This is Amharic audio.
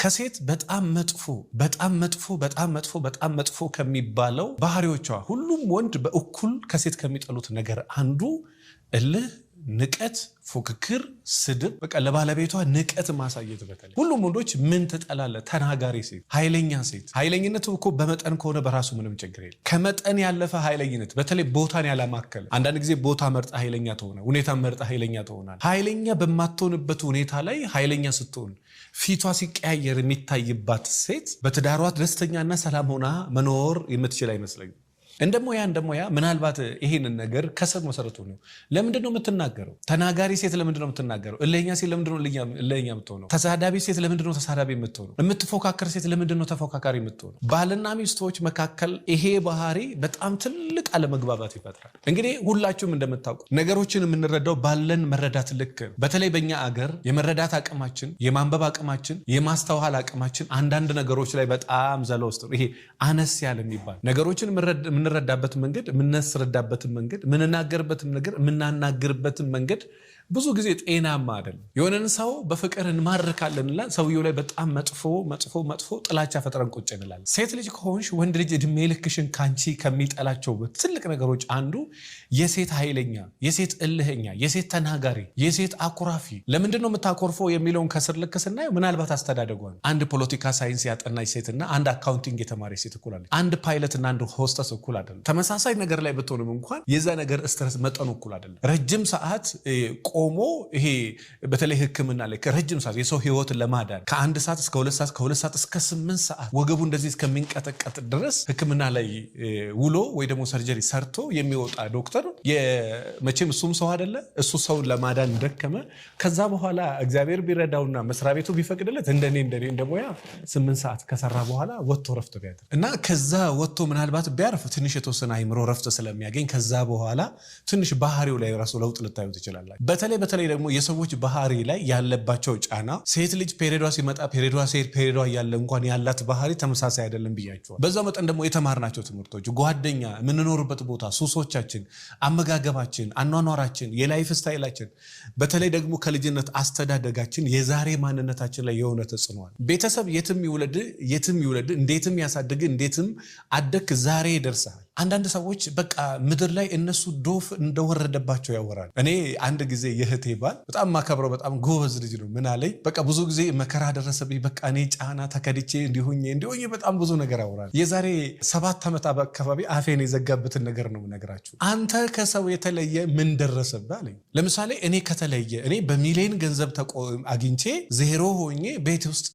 ከሴት በጣም መጥፎ ከሚባለው ባህሪዎቿ ሁሉም ወንድ በእኩል ከሴት ከሚጠሉት ነገር አንዱ እልህ፣ ንቀት፣ ፉክክር፣ ስድብ፣ በቃ ለባለቤቷ ንቀት ማሳየት። በተለይ ሁሉም ወንዶች ምን ትጠላለ? ተናጋሪ ሴት፣ ኃይለኛ ሴት። ኃይለኝነቱ እኮ በመጠን ከሆነ በራሱ ምንም ችግር የለም። ከመጠን ያለፈ ኃይለኝነት፣ በተለይ ቦታን ያላማከለ። አንዳንድ ጊዜ ቦታ መርጣ ኃይለኛ ትሆናለህ፣ ሁኔታ መርጣ ኃይለኛ ትሆናለህ። ኃይለኛ በማትሆንበት ሁኔታ ላይ ኃይለኛ ስትሆን ፊቷ ሲቀያየር የሚታይባት ሴት በትዳሯ ደስተኛና ሰላም ሆና መኖር የምትችል አይመስለኝም። እንደሞያ ምናልባት ይሄንን ነገር ከስር መሰረቱ ነው። ለምንድነው የምትናገረው? ተናጋሪ ሴት ለምንድነው የምትናገረው? እልህኛ ሴት ለምንድነው እልህኛ የምትሆነው? ተሳዳቢ ሴት ለምንድነው ተሳዳቢ የምትሆነው? የምትፎካከር ሴት ለምንድነው ተፎካካሪ የምትሆነው? ባልና ሚስቶች መካከል ይሄ ባህሪ በጣም ትልቅ አለመግባባት ይፈጥራል። እንግዲህ ሁላችሁም እንደምታውቁ ነገሮችን የምንረዳው ባለን መረዳት ልክ። በተለይ በእኛ አገር የመረዳት አቅማችን፣ የማንበብ አቅማችን፣ የማስተዋል አቅማችን አንዳንድ ነገሮች ላይ በጣም ዘለው ይሄ አነስ ያለ የሚባል ነገሮችን የምንረዳበት መንገድ፣ የምናስረዳበትን መንገድ፣ የምንናገርበትን ነገር የምናናግርበትን መንገድ ብዙ ጊዜ ጤናማ አይደለም። የሆነን ሰው በፍቅር እንማርካለንና ሰውየው ላይ በጣም መጥፎ ጥላቻ ፈጥረን ቁጭ እንላለን። ሴት ልጅ ከሆንሽ ወንድ ልጅ እድሜ ልክሽን ካንቺ ከሚጠላቸው ትልቅ ነገሮች አንዱ የሴት ኃይለኛ፣ የሴት እልህኛ፣ የሴት ተናጋሪ፣ የሴት አኩራፊ። ለምንድነው የምታኮርፈው የሚለውን ከስር ልክ ስናየው ምናልባት አስተዳደጓን። አንድ ፖለቲካ ሳይንስ ያጠናች ሴትና አንድ አካውንቲንግ የተማረች ሴት እኩል አይደለም። አንድ ፓይለትና አንድ ሆስተስ እኩል አይደለም። ተመሳሳይ ነገር ላይ ብትሆንም እንኳን የዛ ነገር ስትረስ መጠኑ እኩል አይደለም። ረጅም ሰዓት ቆሞ ይሄ በተለይ ሕክምና ላይ ረጅም ሰዓት የሰው ህይወት ለማዳን ከ1 ሰዓት እስከ 2 ሰዓት ከ2 ሰዓት እስከ 8 ሰዓት ወገቡ እንደዚህ እስከሚንቀጠቀጥ ድረስ ሕክምና ላይ ውሎ ወይ ደግሞ ሰርጀሪ ሰርቶ የሚወጣ ዶክተር መቼም እሱም ሰው አይደለ? እሱ ሰው ለማዳን ደከመ። ከዛ በኋላ እግዚአብሔር ቢረዳውና መስሪያ ቤቱ ቢፈቅድለት እንደኔ እንደሞያ 8 ሰዓት ከሰራ በኋላ ወጥቶ ረፍት ቢያደርግ እና ከዛ ወጥቶ ምናልባት ቢያርፍ ትንሽ የተወሰነ አይምሮ ረፍት ስለሚያገኝ ከዛ በኋላ ትንሽ ባህሪው ላይ ራሱ ለውጥ ልታዩ ትችላላችሁ። በተለይ ደግሞ የሰዎች ባህሪ ላይ ያለባቸው ጫና፣ ሴት ልጅ ፔሬዷ ሲመጣ ፔሬዷ ያለ እንኳን ያላት ባህሪ ተመሳሳይ አይደለም ብያቸዋል። በዛው መጠን ደግሞ የተማርናቸው ትምህርቶች፣ ጓደኛ፣ የምንኖርበት ቦታ፣ ሱሶቻችን፣ አመጋገባችን፣ አኗኗራችን፣ የላይፍ ስታይላችን፣ በተለይ ደግሞ ከልጅነት አስተዳደጋችን የዛሬ ማንነታችን ላይ የሆነ ተጽዕኗል። ቤተሰብ የትም ይውለድ እንዴትም ያሳድግ እንዴትም አደክ ዛሬ ይደርሳል። አንዳንድ ሰዎች በቃ ምድር ላይ እነሱ ዶፍ እንደወረደባቸው ያወራል። እኔ አንድ ጊዜ የእህቴ ባል በጣም ማከብረው በጣም ጎበዝ ልጅ ነው። ምን አለኝ፣ በቃ ብዙ ጊዜ መከራ ደረሰብኝ፣ በቃ እኔ ጫና ተከድቼ እንዲሆኜ በጣም ብዙ ነገር ያወራል። የዛሬ 7 ዓመት አካባቢ አፌን የዘጋበትን ነገር ነው ነገራችሁ። አንተ ከሰው የተለየ ምን ደረሰብህ አለኝ። ለምሳሌ እኔ ከተለየ እኔ በሚሊዮን ገንዘብ አግኝቼ ዜሮ ሆኜ ቤት ውስጥ